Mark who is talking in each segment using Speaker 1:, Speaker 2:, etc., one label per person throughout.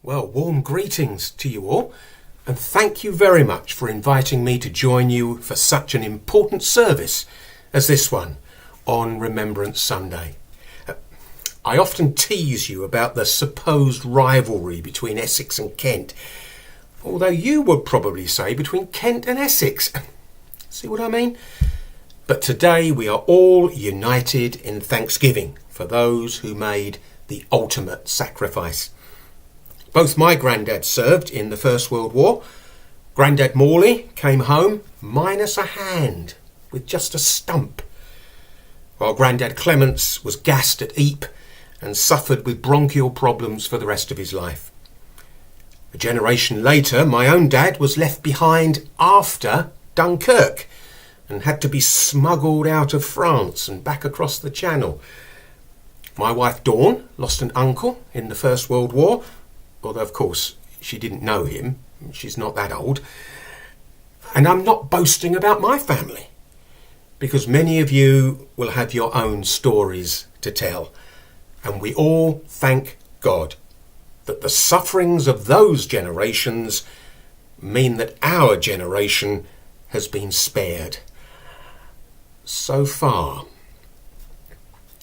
Speaker 1: Well, warm greetings to you all, and thank you very much for inviting me to join you for such an important service as this one on Remembrance Sunday. I often tease you about the supposed rivalry between Essex and Kent, although you would probably say between Kent and Essex. See what I mean? But today we are all united in thanksgiving for those who made the ultimate sacrifice. Both my granddad served in the First World War. Grandad Morley came home minus a hand, with just a stump, while Grandad Clements was gassed at Ypres and suffered with bronchial problems for the rest of his life. A generation later, my own dad was left behind after Dunkirk and had to be smuggled out of France and back across the Channel. My wife Dawn lost an uncle in the First World War, although of course she didn't know him. She's not that old. And I'm not boasting about my family, because many of you will have your own stories to tell. And we all thank God that the sufferings of those generations mean that our generation has been spared. So far.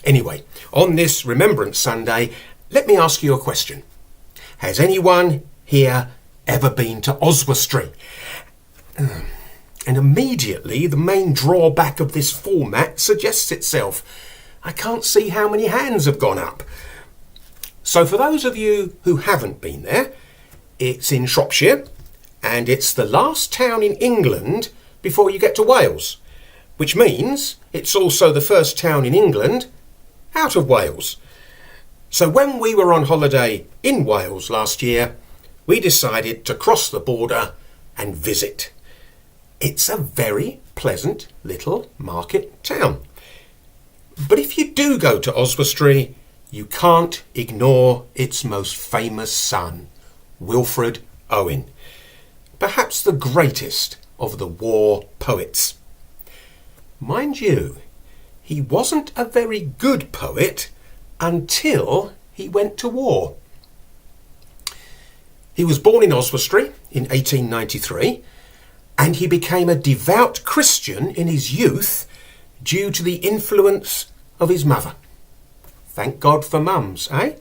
Speaker 1: Anyway, on this Remembrance Sunday, let me ask you a question. Has anyone here ever been to Oswestry? And immediately the main drawback of this format suggests itself. I can't see how many hands have gone up. So for those of you who haven't been there, it's in Shropshire, and it's the last town in England before you get to Wales, which means it's also the first town in England out of Wales. So when we were on holiday in Wales last year, we decided to cross the border and visit. It's a very pleasant little market town. But if you do go to Oswestry, you can't ignore its most famous son, Wilfred Owen, perhaps the greatest of the war poets. Mind you, he wasn't a very good poet until he went to war. He was born in Oswestry in 1893, and he became a devout Christian in his youth due to the influence of his mother. Thank God for mums, eh?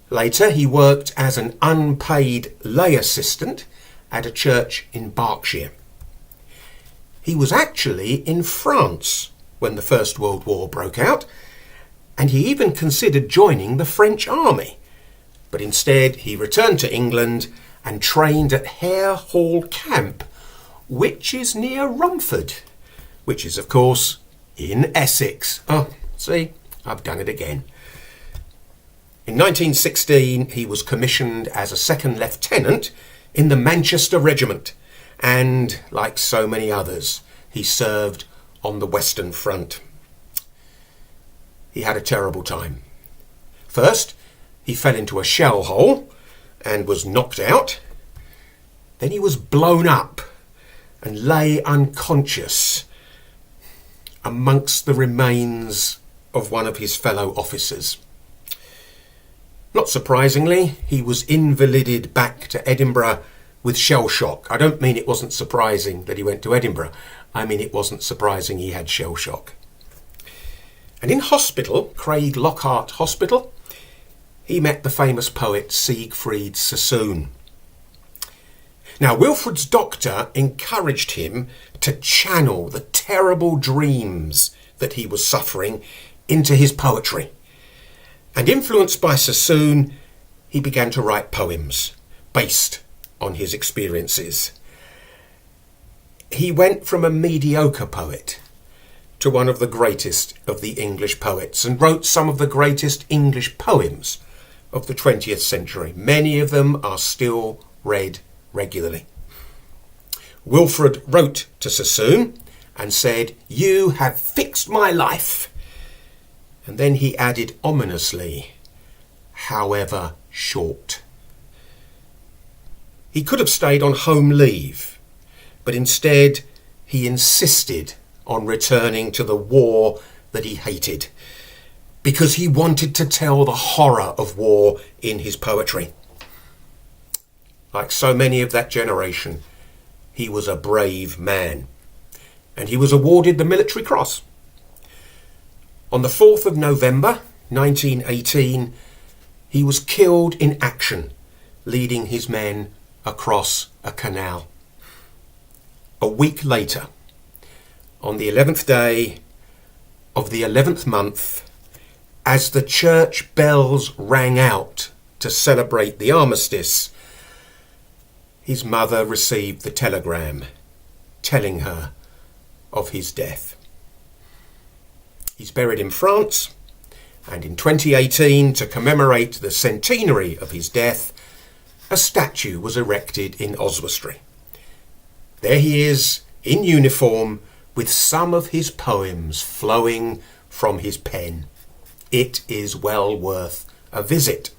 Speaker 1: Later he worked as an unpaid lay assistant at a church in Berkshire. He was actually in France when the First World War broke out, and he even considered joining the French army. But instead he returned to England and trained at Hare Hall Camp, which is near Romford, which is of course in Essex. Oh, see, I've done it again. In 1916 he was commissioned as a second lieutenant in the Manchester Regiment, and like so many others, he served on the Western Front. He had a terrible time. First, he fell into a shell hole and was knocked out. Then he was blown up and lay unconscious amongst the remains of one of his fellow officers. Not surprisingly, he was invalided back to Edinburgh with shell shock. I don't mean it wasn't surprising that he went to Edinburgh. I mean it wasn't surprising he had shell shock. And in hospital, Craig Lockhart Hospital, he met the famous poet Siegfried Sassoon. Now, Wilfred's doctor encouraged him to channel the terrible dreams that he was suffering into his poetry. And influenced by Sassoon, he began to write poems based on his experiences. He went from a mediocre poet to one of the greatest of the English poets, and wrote some of the greatest English poems of the 20th century. Many of them are still read regularly. Wilfred wrote to Sassoon and said, "You have fixed my life." And then he added ominously, "however short." He could have stayed on home leave, but instead he insisted on returning to the war that he hated, because he wanted to tell the horror of war in his poetry. Like so many of that generation, he was a brave man, and he was awarded the Military Cross. On the 4th of November 1918, he was killed in action, leading his men across a canal. A week later, on the 11th day of the 11th month, as the church bells rang out to celebrate the armistice, his mother received the telegram telling her of his death. He's buried in France, and in 2018, to commemorate the centenary of his death, a statue was erected in Oswestry. There he is, in uniform, with some of his poems flowing from his pen. It is well worth a visit.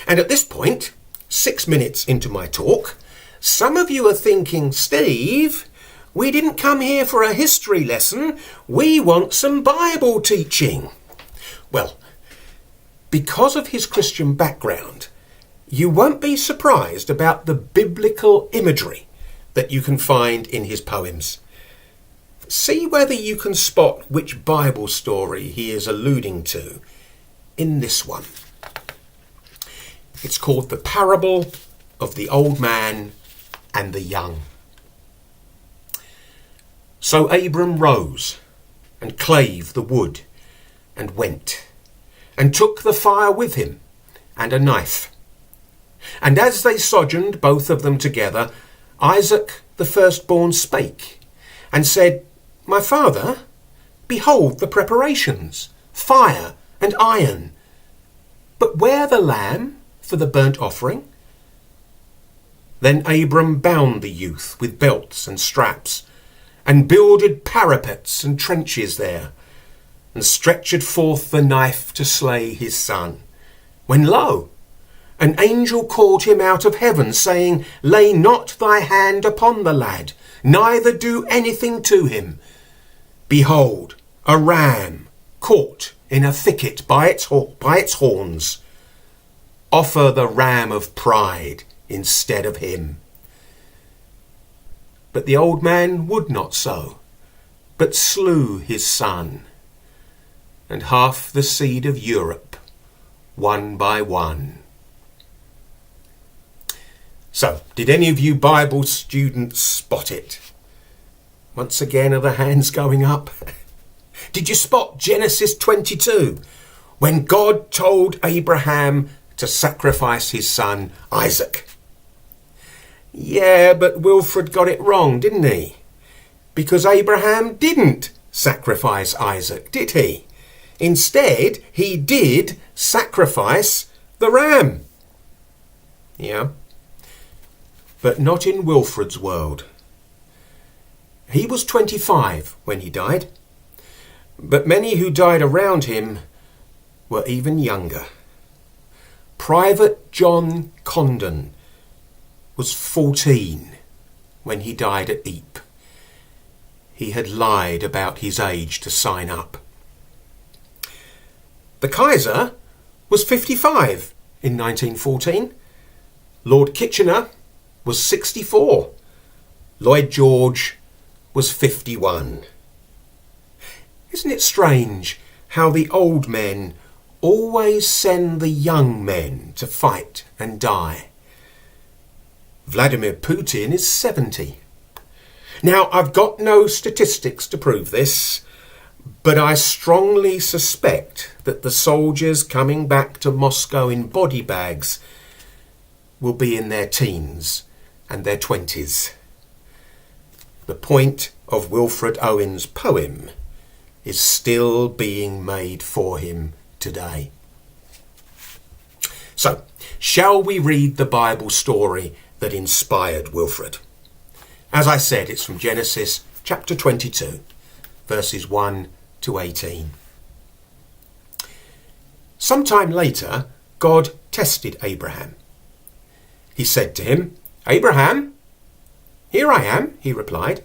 Speaker 1: And at this point, 6 minutes into my talk, some of you are thinking, Steve, we didn't come here for a history lesson. We want some Bible teaching. Well, because of his Christian background, you won't be surprised about the biblical imagery that you can find in his poems. See whether you can spot which Bible story he is alluding to in this one. It's called The Parable of the Old Man and the Young. So Abram rose and clave the wood and went, and took the fire with him and a knife. And as they sojourned both of them together, Isaac the firstborn spake, and said, My father, behold the preparations, fire and iron. But where the lamb for the burnt offering? Then Abram bound the youth with belts and straps, and builded parapets and trenches there, and stretched forth the knife to slay his son. When lo, an angel called him out of heaven, saying, Lay not thy hand upon the lad, neither do anything to him. Behold, a ram caught in a thicket by its horns. Offer the ram of pride instead of him. But the old man would not so, but slew his son, and half the seed of Europe, one by one. So, did any of you Bible students spot it? Once again, are the hands going up? Did you spot Genesis 22, when God told Abraham to sacrifice his son Isaac? Yeah, but Wilfred got it wrong, didn't he? Because Abraham didn't sacrifice Isaac, did he? Instead, he did sacrifice the ram. Yeah. But not in Wilfred's world. He was 25 when he died, but many who died around him were even younger. Private John Condon was 14 when he died at Ypres. He had lied about his age to sign up. The Kaiser was 55 in 1914. Lord Kitchener was 64. Lloyd George was 51. Isn't it strange how the old men always send the young men to fight and die? Vladimir Putin is 70. Now, I've got no statistics to prove this, but I strongly suspect that the soldiers coming back to Moscow in body bags will be in their teens and their 20s. The point of Wilfred Owen's poem is still being made for him today. So, shall we read the Bible story that inspired Wilfred? As I said, it's from Genesis chapter 22, verses 1 to 18. Sometime later, God tested Abraham. He said to him, Abraham, here I am, he replied.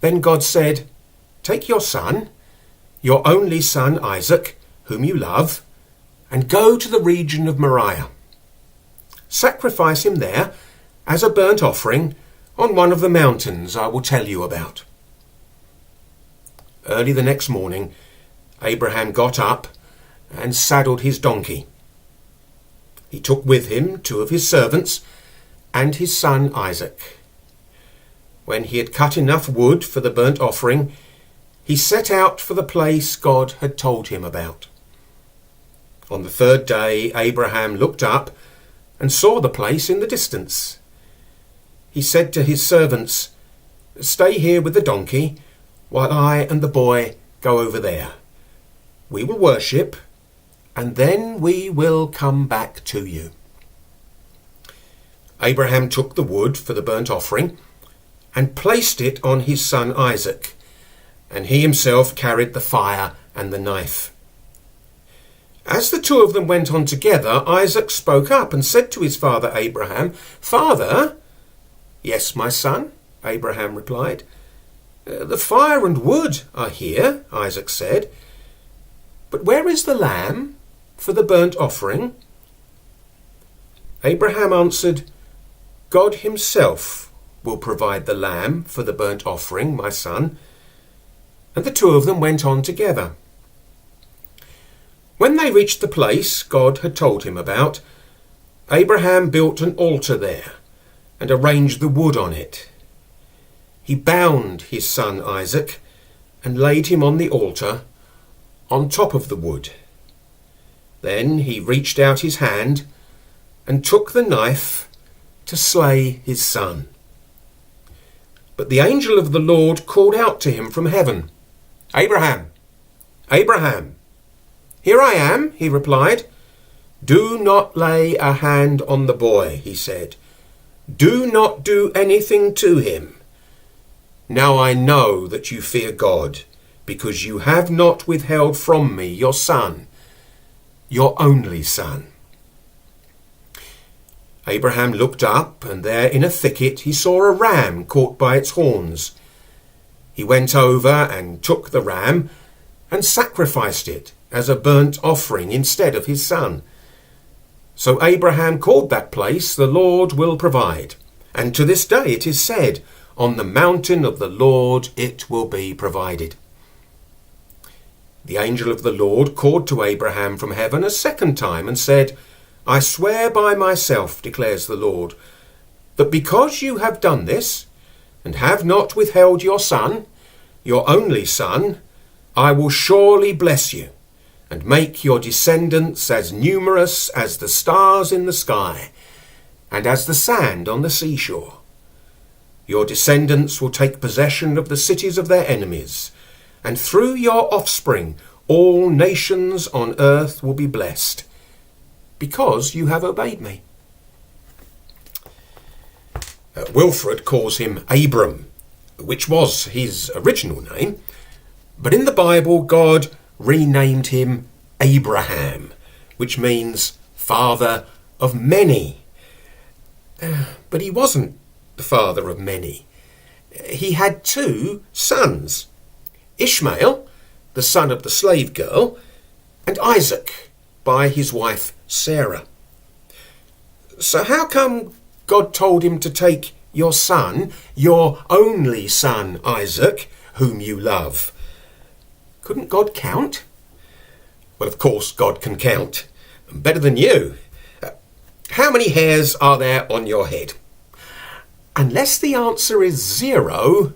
Speaker 1: Then God said, take your son, your only son Isaac, whom you love, and go to the region of Moriah. sacrifice him there as a burnt offering on one of the mountains I will tell you about." Early the next morning, Abraham got up and saddled his donkey. He took with him 2 of his servants and his son Isaac. When he had cut enough wood for the burnt offering, he set out for the place God had told him about. On the 3rd day, Abraham looked up and saw the place in the distance. He said to his servants, "Stay here with the donkey while I and the boy go over there. We will worship, and then we will come back to you." Abraham took the wood for the burnt offering and placed it on his son Isaac, and he himself carried the fire and the knife. As the 2 of them went on together, Isaac spoke up and said to his father Abraham, "Father?" "Yes, my son," Abraham replied. "The fire and wood are here," Isaac said. "But where is the lamb for the burnt offering?" Abraham answered, "God himself will provide the lamb for the burnt offering, my son." And the 2 of them went on together. When they reached the place God had told him about, Abraham built an altar there and arranged the wood on it. He bound his son Isaac and laid him on the altar on top of the wood. Then he reached out his hand and took the knife to slay his son. But the angel of the Lord called out to him from heaven, "Abraham, Abraham." "Here I am," he replied. "Do not lay a hand on the boy," he said. "Do not do anything to him. Now I know that you fear God, because you have not withheld from me your son, your only son." Abraham looked up, and there in a thicket he saw a ram caught by its horns. He went over and took the ram and sacrificed it as a burnt offering instead of his son. So Abraham called that place, "The Lord will provide." And to this day it is said, "On the mountain of the Lord it will be provided." The angel of the Lord called to Abraham from heaven a second time and said, "I swear by myself, declares the Lord, that because you have done this and have not withheld your son, your only son, I will surely bless you and make your descendants as numerous as the stars in the sky and as the sand on the seashore. Your descendants will take possession of the cities of their enemies, and through your offspring all nations on earth will be blessed, because you have obeyed me." Wilfred calls him Abram, which was his original name, but in the Bible God renamed him Abraham, which means father of many. But he wasn't the father of many. He had 2 sons, Ishmael, the son of the slave girl, and Isaac by his wife Sarah. So how come God told him to take your son, your only son Isaac, whom you love? Couldn't God count? Well, of course God can count, better than you. How many hairs are there on your head? Unless the answer is 0,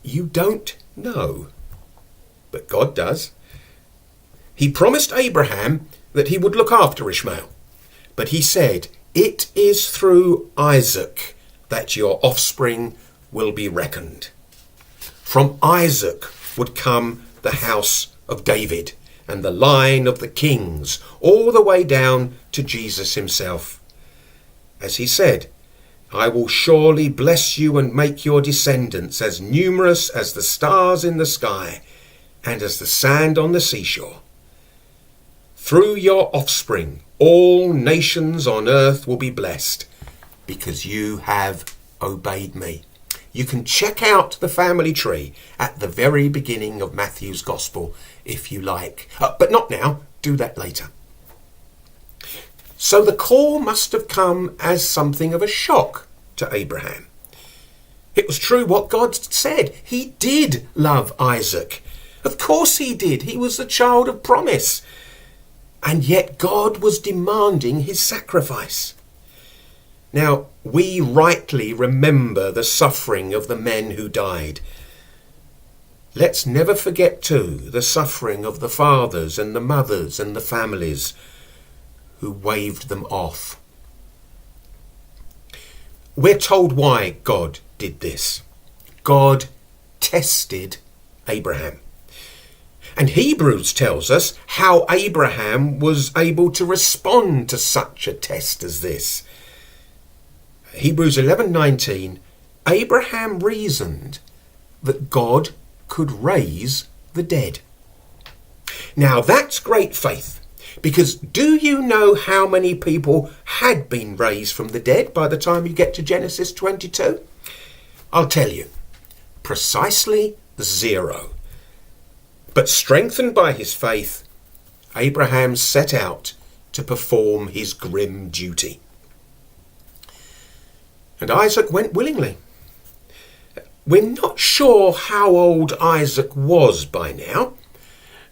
Speaker 1: you don't know. But God does. He promised Abraham that he would look after Ishmael. But he said, "It is through Isaac that your offspring will be reckoned." From Isaac would come the house of David and the line of the kings, all the way down to Jesus himself. As he said, "I will surely bless you and make your descendants as numerous as the stars in the sky and as the sand on the seashore. Through your offspring, all nations on earth will be blessed, because you have obeyed me." You can check out the family tree at the very beginning of Matthew's Gospel if you like. But not now. Do that later. So the call must have come as something of a shock to Abraham. It was true what God said. He did love Isaac. Of course he did. He was the child of promise. And yet God was demanding his sacrifice. Now, we rightly remember the suffering of the men who died. Let's never forget, too, the suffering of the fathers and the mothers and the families who waved them off. We're told why God did this. God tested Abraham. And Hebrews tells us how Abraham was able to respond to such a test as this. Hebrews 11:19, Abraham reasoned that God could raise the dead. Now that's great faith, because do you know how many people had been raised from the dead by the time you get to Genesis 22? I'll tell you, precisely 0. But strengthened by his faith, Abraham set out to perform his grim duty. And Isaac went willingly. We're not sure how old Isaac was by now,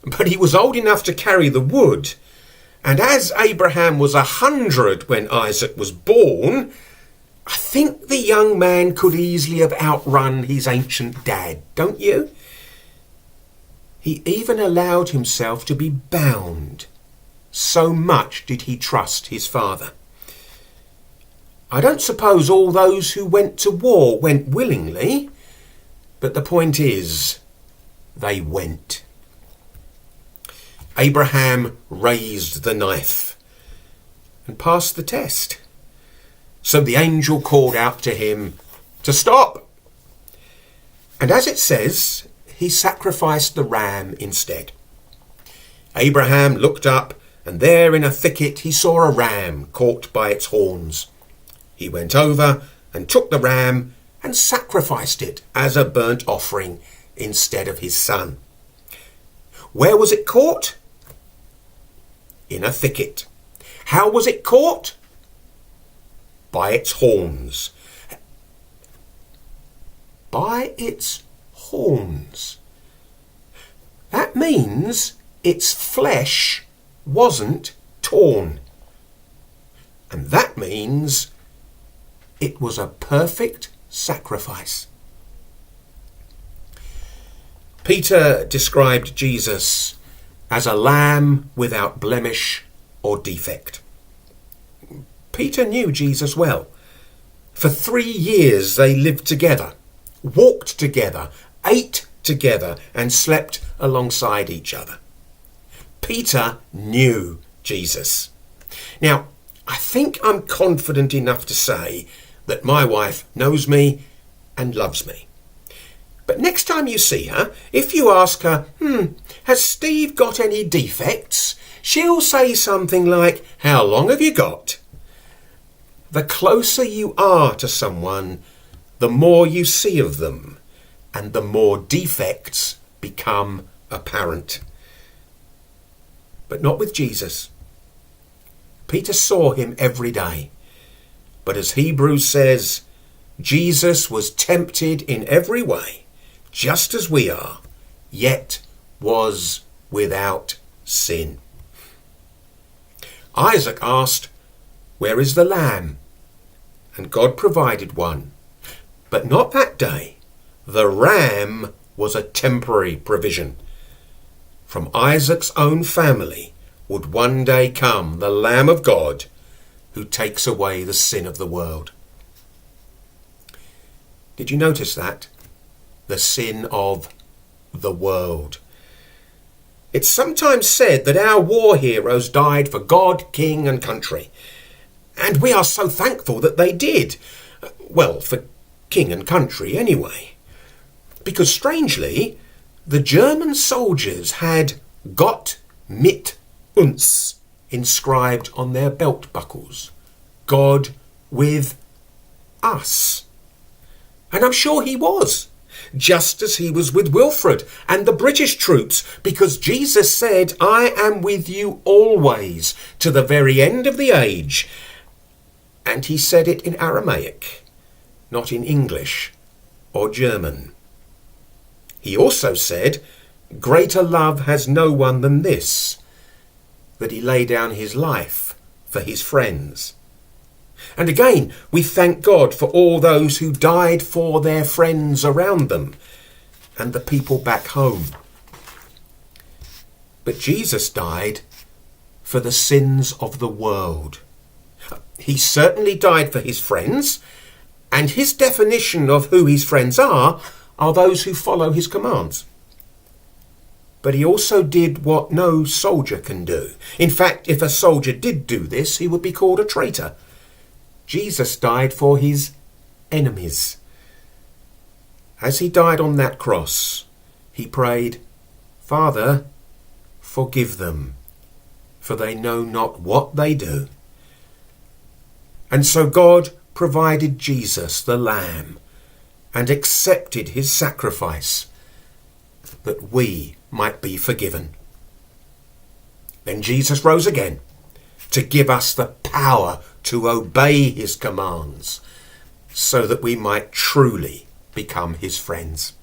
Speaker 1: but he was old enough to carry the wood. And as Abraham was 100 when Isaac was born, I think the young man could easily have outrun his ancient dad, don't you? He even allowed himself to be bound. So much did he trust his father. I don't suppose all those who went to war went willingly, but the point is, they went. Abraham raised the knife and passed the test. So the angel called out to him to stop. And as it says, he sacrificed the ram instead. Abraham looked up, and there in a thicket he saw a ram caught by its horns. He went over and took the ram and sacrificed it as a burnt offering instead of his son. Where was it caught? In a thicket. How was it caught? By its horns. By its horns. That means its flesh wasn't torn. And that means it was a perfect sacrifice. Peter described Jesus as a lamb without blemish or defect. Peter knew Jesus well. For 3 years they lived together, walked together, ate together, and slept alongside each other. Peter knew Jesus. Now, I think I'm confident enough to say that my wife knows me and loves me. But next time you see her, if you ask her, has Steve got any defects? She'll say something like, how long have you got? The closer you are to someone, the more you see of them, and the more defects become apparent. But not with Jesus. Peter saw him every day. But as Hebrews says, Jesus was tempted in every way, just as we are, yet was without sin. Isaac asked, where is the lamb? And God provided one. But not that day. The ram was a temporary provision. From Isaac's own family would one day come the Lamb of God who takes away the sin of the world. Did you notice that? The sin of the world. It's sometimes said that our war heroes died for God, king and country. And we are so thankful that they did. Well, for king and country anyway. Because strangely, the German soldiers had Gott mit uns inscribed on their belt buckles. God with us. And I'm sure he was. just as he was with Wilfred and the British troops, because Jesus said, "I am with you always to the very end of the age." And he said it in Aramaic, not in English or German. He also said, "Greater love has no one than this, that he lay down his life for his friends." And again, we thank God for all those who died for their friends around them and the people back home. But Jesus died for the sins of the world. He certainly died for his friends, and his definition of who his friends are those who follow his commands. But he also did what no soldier can do. In fact, if a soldier did do this, he would be called a traitor. Jesus died for his enemies. As he died on that cross, he prayed, "Father, forgive them, for they know not what they do." And so God provided Jesus, the Lamb, and accepted his sacrifice, that we might be forgiven. Then Jesus rose again to give us the power to obey his commands, so that we might truly become his friends.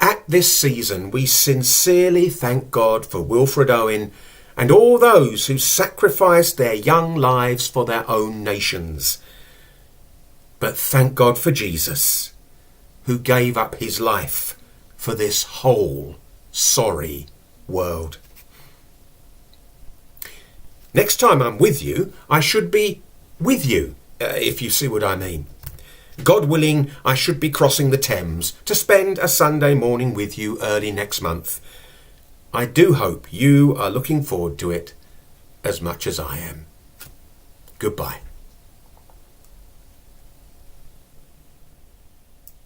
Speaker 1: At this season, we sincerely thank God for Wilfred Owen and all those who sacrificed their young lives for their own nations. But thank God for Jesus, who gave up his life for this whole sorry world. Next time I'm with you, I should be with you, if you see what I mean. God willing, I should be crossing the Thames to spend a Sunday morning with you early next month. I do hope you are looking forward to it as much as I am. Goodbye.